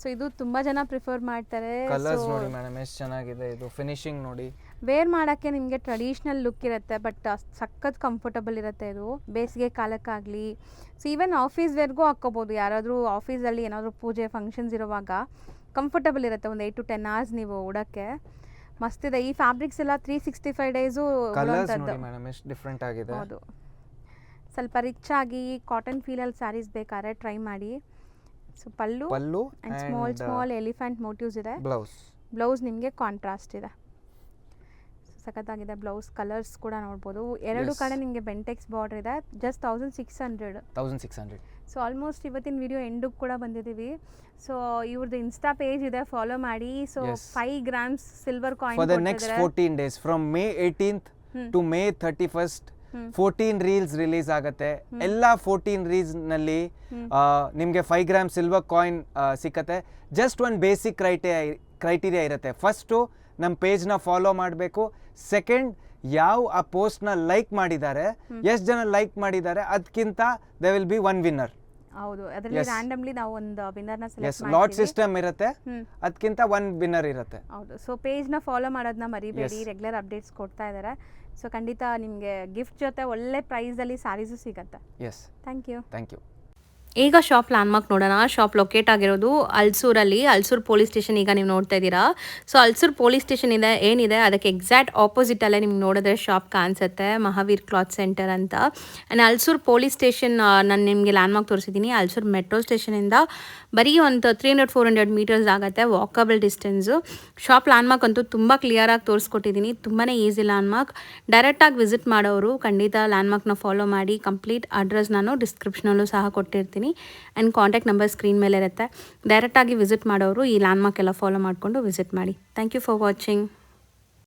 So ಇದು ತುಂಬ ಜನ ಪ್ರಿಫರ್ ಮಾಡ್ತಾರೆ. ಕಲರ್ಸ್ ನೋಡಿ ಮೇಡಮ್ ಎಷ್ಟು ಚೆನ್ನಾಗಿದೆ ಇದು, ಫಿನಿಶಿಂಗ್ ನೋಡಿ. ವೇರ್ ಮಾಡೋಕ್ಕೆ ನಿಮಗೆ ಟ್ರೆಡಿಷ್ನಲ್ ಲುಕ್ ಇರುತ್ತೆ, ಬಟ್ ಸಖತ್ ಕಂಫರ್ಟಬಲ್ ಇರುತ್ತೆ ಇದು ಬೇಸಿಗೆ ಕಾಲಕ್ಕಾಗಲಿ. ಸೊ ಈವನ್ ಆಫೀಸ್ ವೇರ್ಗೂ ಹಾಕ್ಕೋಬೋದು, ಯಾರಾದರೂ ಆಫೀಸಲ್ಲಿ ಏನಾದರೂ ಪೂಜೆ ಫಂಕ್ಷನ್ಸ್ ಇರುವಾಗ ಕಂಫರ್ಟಬಲ್ ಇರುತ್ತೆ. ಒಂದು 8 to 10 hours ನೀವು ಉಡೋಕ್ಕೆ ಮಸ್ತಿದೆ. ಈ ಫ್ಯಾಬ್ರಿಕ್ಸ್ ಎಲ್ಲ 365 ಡೇಸು ಕಲರ್ಸ್ ನೋಡಿ ಮೇಡಮ್ ಎಷ್ಟು ಡಿಫ್ರೆಂಟ್ ಆಗಿದೆ. ಹೌದು, ಸ್ವಲ್ಪ ರಿಚ್ ಆಗಿ ಕಾಟನ್ ಫೀಲಲ್ಲಿ ಸ್ಯಾರೀಸ್ ಬೇಕಾದ್ರೆ ಟ್ರೈ ಮಾಡಿ. So pallu and small elephant motifs ಇದೆ. ಬ್ಲೌಸ್ ನಿಮಗೆ ಕಾಂಟ್ರಾಸ್ಟ್ ಇದೆ, ಸಖತ್ತಾಗಿದೆ. ಬ್ಲೌಸ್ ಕಲರ್ಸ್ ಕೂಡ ನೋಡ್ಬೋದು. ಎರಡು ಕಡೆ ನಿಮಗೆ ಬೆಂಟೆಕ್ಸ್ ಬಾರ್ಡರ್ ಇದೆ. ಜಸ್ಟ್ 1600. ಸೊ ಆಲ್ಮೋಸ್ಟ್ ಇವತ್ತಿನ ವಿಡಿಯೋ ಎಂಡಿಗೆ ಕೂಡ ಬಂದಿದ್ದೀವಿ. ಸೊ ಇವ್ರದ್ದು ಇನ್ಸ್ಟಾ ಪೇಜ್ ಇದೆ, ಫಾಲೋ ಮಾಡಿ. So 5 grams silver coin for the next 14 days from May 18th to May 31st 14 reels release ಆಗುತ್ತೆ. ಎಲ್ಲ 14 ರೀಲ್ಸ್ ನಲ್ಲಿ ನಿಮಗೆ 5 grams ಸಿಲ್ವರ್ ಕಾಯಿನ್ ಸಿಕ್ಕತ್ತೆ. ಜಸ್ಟ್ ಒಂದು ಬೇಸಿಕ್ ಕ್ರೈಟೀರಿಯಾ ಇರುತ್ತೆ. ಫಸ್ಟು ನಮ್ಮ ಪೇಜ್ನ ಫಾಲೋ ಮಾಡಬೇಕು. ಸೆಕೆಂಡ್, ಯಾವ ಆ ಪೋಸ್ಟ್ನ ಲೈಕ್ ಮಾಡಿದ್ದಾರೆ, ಎಷ್ಟು ಜನ ಲೈಕ್ ಮಾಡಿದ್ದಾರೆ, ಅದಕ್ಕಿಂತ ದೇ ವಿಲ್ ಬಿ 1 winner. ಹೌದು, ಅದರಲ್ಲಿ ರ್ಯಾಂಡಮ್ಲಿ ನಾವು ಒಂದು ವಿನ್ನರ್ನ ಸೆಲೆಕ್ಟ್ ಮಾಡ್ತೀವಿ. ಲಾಟ್ ಸಿಸ್ಟಮ್ ಇರುತ್ತೆ, ಅದಕ್ಕಿಂತ 1 winner ಇರುತ್ತೆ. ಹೌದು. ಸೊ ಪೇಜ್ನ ಫಾಲೋ ಮಾಡೋದನ್ನ ಮರಿಬೇಡಿ, ರೆಗ್ಯುಲರ್ ಅಪ್ಡೇಟ್ಸ್ ಕೊಡ್ತಾ ಇದ್ದಾರೆ. ಸೊ ಖಂಡಿತ ನಿಮಗೆ ಗಿಫ್ಟ್ ಜೊತೆ ಒಳ್ಳೆ ಪ್ರೈಸಲ್ಲಿ ಸ್ಯಾರೀಸು ಸಿಗುತ್ತೆ. Yes, thank you. ಈಗ ಶಾಪ್ ಲ್ಯಾಂಡ್ಮಾರ್ಕ್ ನೋಡೋಣ. ಶಾಪ್ ಲೊಕೇಟ್ ಆಗಿರೋದು ಅಲ್ಸೂರಲ್ಲಿ, ಅಲ್ಸೂರ್ ಪೊಲೀಸ್ ಸ್ಟೇಷನ್ ಈಗ ನೀವು ನೋಡ್ತಾ ಇದ್ದೀರಾ. ಸೊ ಅಲ್ಸೂರ್ ಪೊಲೀಸ್ ಸ್ಟೇಷನ್ ಏನಿದೆ ಅದಕ್ಕೆ ಎಕ್ಸಾಕ್ಟ್ ಆಪೋಸಿಟಲ್ಲೇ ನಿಮ್ಗೆ ನೋಡಿದ್ರೆ ಶಾಪ್ ಕಾಣಿಸುತ್ತೆ, ಮಹಾವೀರ್ ಕ್ಲಾತ್ ಸೆಂಟರ್ ಅಂತ. ಆ್ಯಂಡ್ ಅಲ್ಸೂರ್ ಪೊಲೀಸ್ ಸ್ಟೇಷನ್ ನಾನು ನಿಮಗೆ ಲ್ಯಾಂಡ್ಮಾರ್ಕ್ ತೋರಿಸಿದ್ದೀನಿ. ಅಲ್ಸೂರ್ ಮೆಟ್ರೋ ಸ್ಟೇಷನಿಂದ ಬರೀ ಒಂದು 300-400 ಮೀಟರ್ಸ್ ಆಗುತ್ತೆ, ವಾಕಬಲ್ ಡಿಸ್ಟೆನ್ಸು. ಶಾಪ್ ಲ್ಯಾಂಡ್ಮಾರ್ಕ್ ಅಂತೂ ತುಂಬ ಕ್ಲಿಯರಾಗಿ ತೋರಿಸ್ಕೊಟ್ಟಿದ್ದೀನಿ, ತುಂಬಾ ಈಸಿ ಲ್ಯಾಂಡ್ಮಾರ್ಕ್. ಡೈರೆಕ್ಟಾಗಿ ವಿಸಿಟ್ ಮಾಡೋರು ಖಂಡಿತ ಲ್ಯಾಂಡ್ಮಾರ್ಕ್ನ ಫಾಲೋ ಮಾಡಿ. ಕಂಪ್ಲೀಟ್ ಅಡ್ರೆಸ್ ನಾನು ಡಿಸ್ಕ್ರಿಪ್ಷನಲ್ಲೂ ಸಹ ಕೊಟ್ಟಿರ್ತೀನಿ ಆ್ಯಂಡ್ ಕಾಂಟ್ಯಾಕ್ಟ್ ನಂಬರ್ ಸ್ಕ್ರೀನ್ ಮೇಲೆ ಇರುತ್ತೆ. ಡೈರೆಕ್ಟಾಗಿ ವಿಸಿಟ್ ಮಾಡೋರು ಈ ಲ್ಯಾಂಡ್ಮಾರ್ಕ್ ಎಲ್ಲ ಫಾಲೋ ಮಾಡಿಕೊಂಡು ವಿಸಿಟ್ ಮಾಡಿ. Thank you for watching.